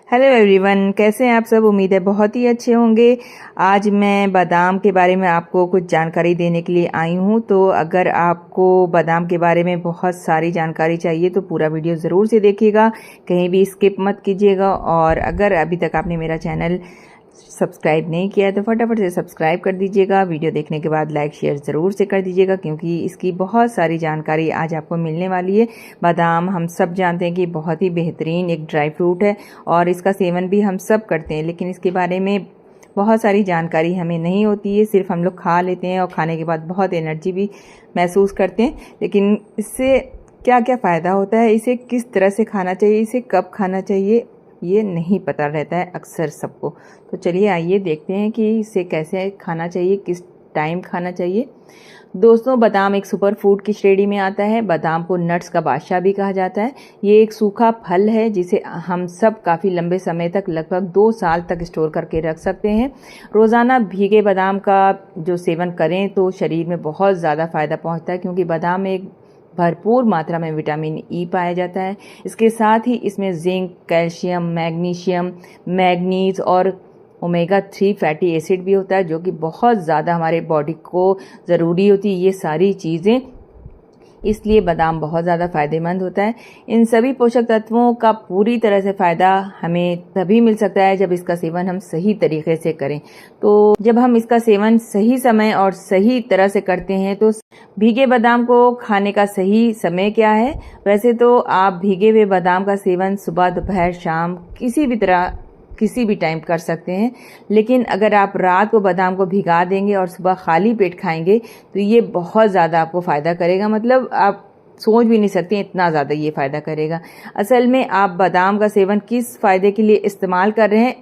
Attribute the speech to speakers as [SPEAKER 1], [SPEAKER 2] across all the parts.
[SPEAKER 1] Hello everyone, कैसे हैं आप सब। उम्मीद है बहुत ही अच्छे होंगे। आज मैं बादाम के बारे में आपको कुछ जानकारी देने के लिए आई हूं। तो अगर आपको बादाम के बारे में बहुत सारी जानकारी चाहिए तो पूरा वीडियो ज़रूर से देखिएगा, कहीं भी स्किप मत कीजिएगा। और अगर अभी तक आपने मेरा चैनल सब्सक्राइब नहीं किया है तो फटाफट से सब्सक्राइब कर दीजिएगा। वीडियो देखने के बाद लाइक शेयर ज़रूर से कर दीजिएगा, क्योंकि इसकी बहुत सारी जानकारी आज आपको मिलने वाली है। बादाम हम सब जानते हैं कि बहुत ही बेहतरीन एक ड्राई फ्रूट है और इसका सेवन भी हम सब करते हैं, लेकिन इसके बारे में बहुत सारी जानकारी हमें नहीं होती है। सिर्फ हम लोग खा लेते हैं और खाने के बाद बहुत एनर्जी भी महसूस करते हैं, लेकिन इससे क्या क्या फ़ायदा होता है, इसे किस तरह से खाना चाहिए, इसे कब खाना चाहिए, ये नहीं पता रहता है अक्सर सबको। तो चलिए आइए देखते हैं कि इसे कैसे खाना चाहिए, किस टाइम खाना चाहिए। दोस्तों, बादाम एक सुपर फूड की श्रेणी में आता है। बादाम को नट्स का बादशाह भी कहा जाता है। ये एक सूखा फल है जिसे हम सब काफ़ी लंबे समय तक, लगभग 2 साल तक स्टोर करके रख सकते हैं। रोज़ाना भीगे बादाम का जो सेवन करें तो शरीर में बहुत ज़्यादा फ़ायदा पहुँचता है, क्योंकि बादाम में एक भरपूर मात्रा में विटामिन ई पाया जाता है। इसके साथ ही इसमें जिंक, कैल्शियम, मैग्नीशियम, मैग्नीज और ओमेगा 3 फैटी एसिड भी होता है, जो कि बहुत ज़्यादा हमारे बॉडी को ज़रूरी होती है। ये सारी चीज़ें, इसलिए बादाम बहुत ज़्यादा फ़ायदेमंद होता है। इन सभी पोषक तत्वों का पूरी तरह से फ़ायदा हमें तभी मिल सकता है जब इसका सेवन हम सही तरीके से करें। तो जब हम इसका सेवन सही समय और सही तरह से करते हैं तो भीगे बादाम को खाने का सही समय क्या है। वैसे तो आप भीगे हुए बादाम का सेवन सुबह, दोपहर, शाम किसी भी टाइम कर सकते हैं, लेकिन अगर आप रात को बादाम को भिगा देंगे और सुबह खाली पेट खाएंगे तो ये बहुत ज़्यादा आपको फ़ायदा करेगा। मतलब आप सोच भी नहीं सकते इतना ज़्यादा ये फ़ायदा करेगा। असल में आप बादाम का सेवन किस फ़ायदे के लिए इस्तेमाल कर रहे हैं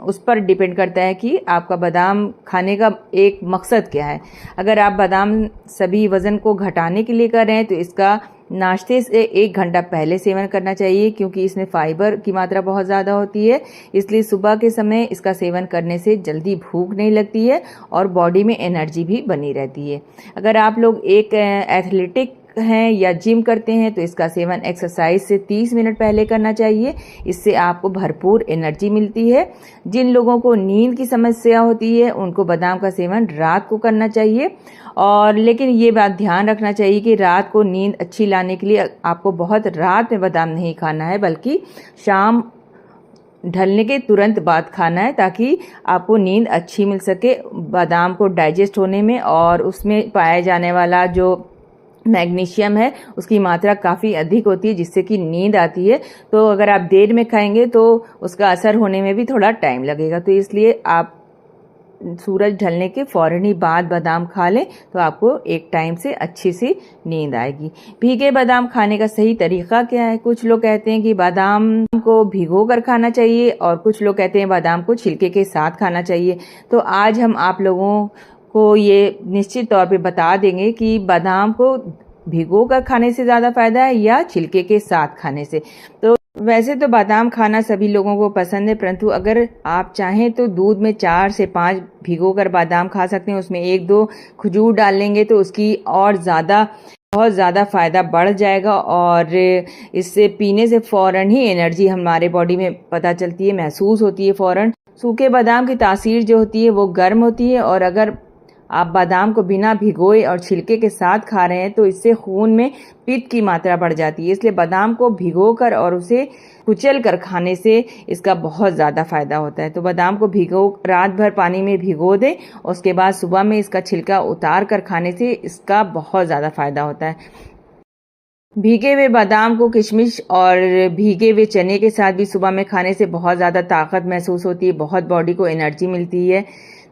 [SPEAKER 1] उस पर डिपेंड करता है कि आपका बादाम खाने का एक मकसद क्या है। अगर आप बादाम सभी वज़न को घटाने के लिए कर रहे हैं तो इसका नाश्ते से 1 घंटा पहले सेवन करना चाहिए, क्योंकि इसमें फाइबर की मात्रा बहुत ज़्यादा होती है। इसलिए सुबह के समय इसका सेवन करने से जल्दी भूख नहीं लगती है और बॉडी में एनर्जी भी बनी रहती है। अगर आप लोग एक एथलेटिक हैं या जिम करते हैं तो इसका सेवन एक्सरसाइज से 30 मिनट पहले करना चाहिए। इससे आपको भरपूर एनर्जी मिलती है। जिन लोगों को नींद की समस्या होती है उनको बादाम का सेवन रात को करना चाहिए। और लेकिन ये बात ध्यान रखना चाहिए कि रात को नींद अच्छी लाने के लिए आपको बहुत रात में बादाम नहीं खाना है, बल्कि शाम ढलने के तुरंत बाद खाना है, ताकि आपको नींद अच्छी मिल सके। बादाम को डाइजेस्ट होने में और उसमें पाया जाने वाला जो मैग्नीशियम है उसकी मात्रा काफ़ी अधिक होती है, जिससे कि नींद आती है। तो अगर आप देर में खाएंगे तो उसका असर होने में भी थोड़ा टाइम लगेगा। तो इसलिए आप सूरज ढलने के फ़ौरन ही बाद बादाम खा लें तो आपको एक टाइम से अच्छी सी नींद आएगी। भीगे बादाम खाने का सही तरीका क्या है। कुछ लोग कहते हैं कि बादाम को भिगो कर खाना चाहिए और कुछ लोग कहते हैं बादाम को छिलके के साथ खाना चाहिए। तो आज हम आप लोगों को ये निश्चित तौर पे बता देंगे कि बादाम को भिगो कर खाने से ज़्यादा फ़ायदा है या छिलके के साथ खाने से। तो वैसे तो बादाम खाना सभी लोगों को पसंद है, परंतु अगर आप चाहें तो दूध में 4 से 5 भिगो कर बादाम खा सकते हैं। उसमें 1-2 खजूर डाल लेंगे तो उसकी और बहुत ज़्यादा फ़ायदा बढ़ जाएगा और इससे पीने से फ़ौरन ही एनर्जी हमारे बॉडी में पता चलती है, महसूस होती है फ़ौरन। सूखे बादाम की तासीर जो होती है वो गर्म होती है, और अगर आप बादाम को बिना भिगोए और छिलके के साथ खा रहे हैं तो इससे खून में पित्त की मात्रा बढ़ जाती है। इसलिए बादाम को भिगोकर और उसे कुचल कर खाने से इसका बहुत ज़्यादा फ़ायदा होता है। तो बादाम को रात भर पानी में भिगो दें, उसके बाद सुबह में इसका छिलका उतार कर खाने से इसका बहुत ज़्यादा फ़ायदा होता है। भीगे हुए बादाम को किशमिश और भीगे हुए चने के साथ भी सुबह में खाने से बहुत ज़्यादा ताकत महसूस होती है, बहुत बॉडी को एनर्जी मिलती है।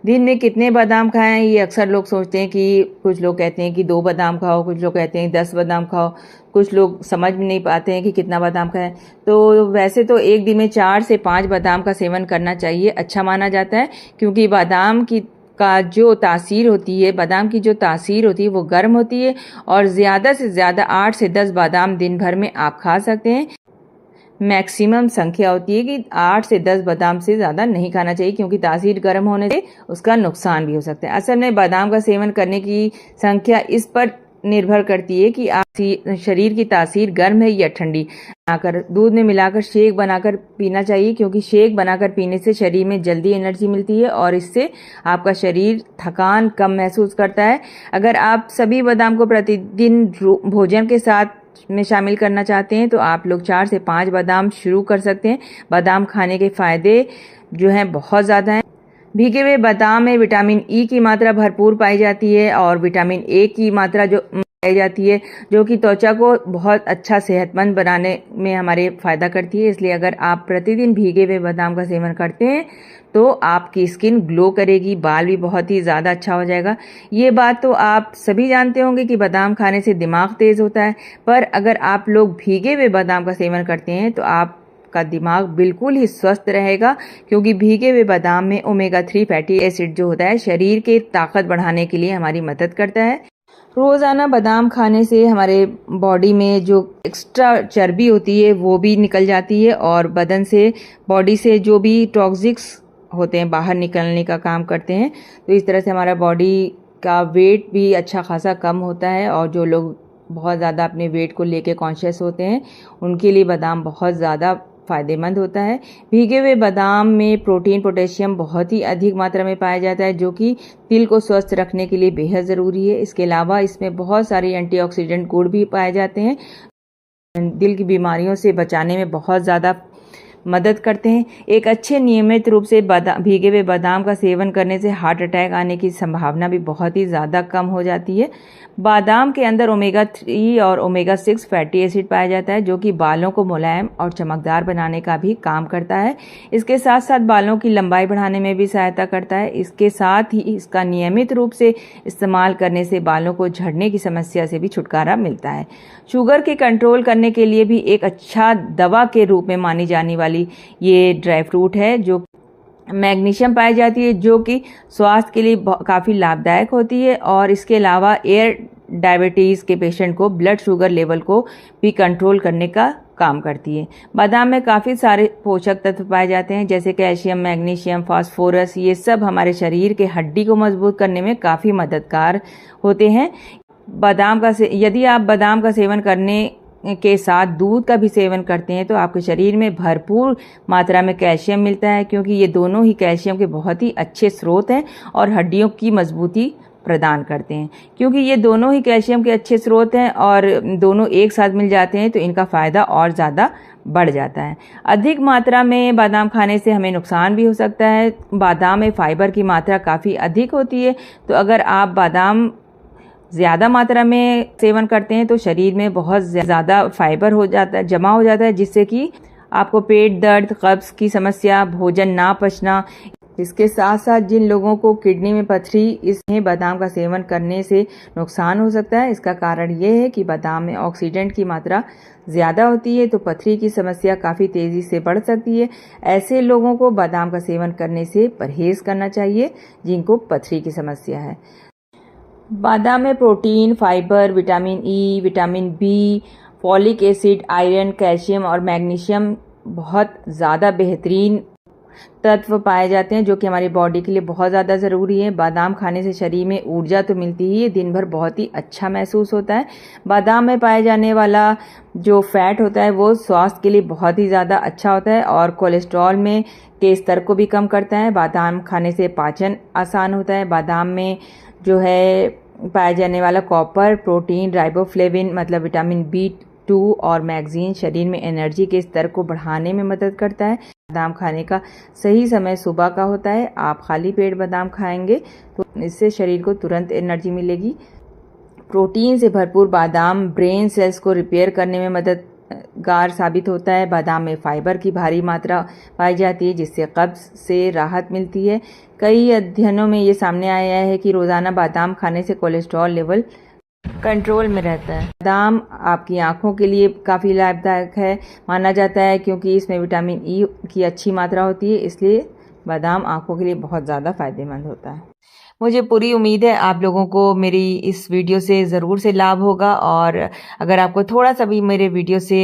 [SPEAKER 1] दिन में कितने बादाम खाएं, ये अक्सर लोग सोचते हैं कि कुछ लोग कहते हैं कि 2 बादाम खाओ, कुछ लोग कहते हैं 10 बादाम खाओ, कुछ लोग समझ में नहीं पाते हैं कि कितना बादाम खाएं। तो वैसे तो एक दिन में 4 से 5 बादाम का सेवन करना चाहिए, अच्छा माना जाता है, क्योंकि बादाम की जो तासीर होती है वो गर्म होती है और ज़्यादा से ज़्यादा 8 से 10 बादाम दिन भर में आप खा सकते हैं। मैक्सिमम संख्या होती है कि 8 से 10 बादाम से ज़्यादा नहीं खाना चाहिए, क्योंकि तासीर गर्म होने से उसका नुकसान भी हो सकता है। असल में बादाम का सेवन करने की संख्या इस पर निर्भर करती है कि आप शरीर की तासीर गर्म है या ठंडी। बनाकर दूध में मिलाकर शेक बनाकर पीना चाहिए, क्योंकि शेक बनाकर पीने से शरीर में जल्दी एनर्जी मिलती है और इससे आपका शरीर थकान कम महसूस करता है। अगर आप सभी बादाम को प्रतिदिन भोजन के साथ में शामिल करना चाहते हैं तो आप लोग 4 से 5 बादाम शुरू कर सकते हैं। बादाम खाने के फायदे जो हैं बहुत ज़्यादा हैं। भीगे हुए बादाम में विटामिन ई की मात्रा भरपूर पाई जाती है और विटामिन ए की मात्रा जो पाई जाती है, जो कि त्वचा को बहुत अच्छा सेहतमंद बनाने में हमारे फ़ायदा करती है। इसलिए अगर आप प्रतिदिन भीगे हुए बादाम का सेवन करते हैं तो आपकी स्किन ग्लो करेगी, बाल भी बहुत ही ज़्यादा अच्छा हो जाएगा। ये बात तो आप सभी जानते होंगे कि बादाम खाने से दिमाग तेज़ होता है, पर अगर आप लोग भीगे हुए बादाम का सेवन करते हैं तो आपका दिमाग बिल्कुल ही स्वस्थ रहेगा, क्योंकि भीगे हुए बादाम में ओमेगा 3 फैटी एसिड जो होता है शरीर के ताकत बढ़ाने के लिए हमारी मदद करता है। रोज़ाना बादाम खाने से हमारे बॉडी में जो एक्स्ट्रा चर्बी होती है वो भी निकल जाती है और बॉडी से जो भी टॉक्सिक्स होते हैं बाहर निकलने का काम करते हैं। तो इस तरह से हमारा बॉडी का वेट भी अच्छा खासा कम होता है और जो लोग बहुत ज़्यादा अपने वेट को लेके कॉन्शियस होते हैं उनके लिए बादाम बहुत ज़्यादा फ़ायदेमंद होता है। भीगे हुए बादाम में प्रोटीन, पोटेशियम बहुत ही अधिक मात्रा में पाया जाता है, जो कि दिल को स्वस्थ रखने के लिए बेहद ज़रूरी है। इसके अलावा इसमें बहुत सारे एंटीऑक्सीडेंट गुण भी पाए जाते हैं, दिल की बीमारियों से बचाने में बहुत ज़्यादा मदद करते हैं। एक अच्छे नियमित रूप से भीगे हुए बादाम का सेवन करने से हार्ट अटैक आने की संभावना भी बहुत ही ज़्यादा कम हो जाती है। बादाम के अंदर ओमेगा 3 और ओमेगा 6 फैटी एसिड पाया जाता है, जो कि बालों को मुलायम और चमकदार बनाने का भी काम करता है। इसके साथ साथ बालों की लंबाई बढ़ाने में भी सहायता करता है। इसके साथ ही इसका नियमित रूप से इस्तेमाल करने से बालों को झड़ने की समस्या से भी छुटकारा मिलता है। शुगर के कंट्रोल करने के लिए भी एक अच्छा दवा के रूप में मानी जाने वाली ये ड्राई फ्रूट है, जो मैग्नीशियम पाई जाती है, जो कि स्वास्थ्य के लिए काफ़ी लाभदायक होती है। और इसके अलावा डायबिटीज़ के पेशेंट को ब्लड शुगर लेवल को भी कंट्रोल करने का काम करती है। बादाम में काफ़ी सारे पोषक तत्व पाए जाते हैं, जैसे कैल्शियम, मैग्नीशियम, फास्फोरस। ये सब हमारे शरीर के हड्डी को मजबूत करने में काफ़ी मददगार होते हैं। यदि आप बादाम का सेवन करने के साथ दूध का भी सेवन करते हैं तो आपके शरीर में भरपूर मात्रा में कैल्शियम मिलता है, क्योंकि ये दोनों ही कैल्शियम के बहुत ही अच्छे स्रोत हैं और हड्डियों की मजबूती प्रदान करते हैं। क्योंकि ये दोनों ही कैल्शियम के अच्छे स्रोत हैं और दोनों एक साथ मिल जाते हैं तो इनका फ़ायदा और ज़्यादा बढ़ जाता है। अधिक मात्रा में बादाम खाने से हमें नुकसान भी हो सकता है। बादाम में फाइबर की मात्रा काफ़ी अधिक होती है, तो अगर आप बादाम ज़्यादा मात्रा में सेवन करते हैं तो शरीर में बहुत ज़्यादा फाइबर जमा हो जाता है, जिससे कि आपको पेट दर्द, कब्ज़ की समस्या, भोजन ना पचना। इसके साथ साथ जिन लोगों को किडनी में पथरी, इसमें बादाम का सेवन करने से नुकसान हो सकता है। इसका कारण ये है कि बादाम में ऑक्सीडेंट की मात्रा ज़्यादा होती है, तो पथरी की समस्या काफ़ी तेज़ी से बढ़ सकती है। ऐसे लोगों को बादाम का सेवन करने से परहेज़ करना चाहिए जिनको पथरी की समस्या है। बादाम में protein, fibre, vitamin E, vitamin B, folic acid, iron, calcium और मैग्नीशियम बहुत ज़्यादा बेहतरीन तत्व पाए जाते हैं, जो कि हमारी बॉडी के लिए बहुत ज़्यादा ज़रूरी है। बादाम खाने से शरीर में ऊर्जा तो मिलती ही है, दिन भर बहुत ही अच्छा महसूस होता है। बादाम में पाए जाने वाला जो फैट होता है वो स्वास्थ्य के लिए बहुत ही ज़्यादा अच्छा होता है और कोलेस्ट्रॉल में के स्तर को भी कम करता है। बादाम खाने से पाचन आसान होता है। बादाम में जो है पाया जाने वाला कॉपर, प्रोटीन, राइबोफ्लेविन मतलब विटामिन B2 और मैग्नीशियम शरीर में एनर्जी के स्तर को बढ़ाने में मदद करता है। बादाम खाने का सही समय सुबह का होता है। आप खाली पेट बादाम खाएंगे तो इससे शरीर को तुरंत एनर्जी मिलेगी। प्रोटीन से भरपूर बादाम ब्रेन सेल्स को रिपेयर करने में मददगार साबित होता है। बादाम में फाइबर की भारी मात्रा पाई जाती है, जिससे कब्ज से राहत मिलती है। कई अध्ययनों में ये सामने आया है कि रोज़ाना बादाम खाने से कोलेस्ट्रॉल लेवल कंट्रोल में रहता है। बादाम आपकी आंखों के लिए काफ़ी लाभदायक है माना जाता है, क्योंकि इसमें विटामिन ई की अच्छी मात्रा होती है, इसलिए बादाम आंखों के लिए बहुत ज़्यादा फायदेमंद होता है। मुझे पूरी उम्मीद है आप लोगों को मेरी इस वीडियो से ज़रूर से लाभ होगा। और अगर आपको थोड़ा सा भी मेरे वीडियो से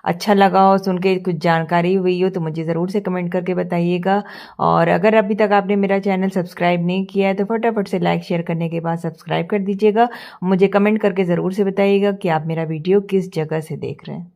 [SPEAKER 1] अच्छा लगा हो, सुन के कुछ जानकारी हुई हो, तो मुझे ज़रूर से कमेंट करके बताइएगा। और अगर अभी तक आपने मेरा चैनल सब्सक्राइब नहीं किया है तो फटाफट से लाइक शेयर करने के बाद सब्सक्राइब कर दीजिएगा। मुझे कमेंट करके ज़रूर से बताइएगा कि आप मेरा वीडियो किस जगह से देख रहे हैं।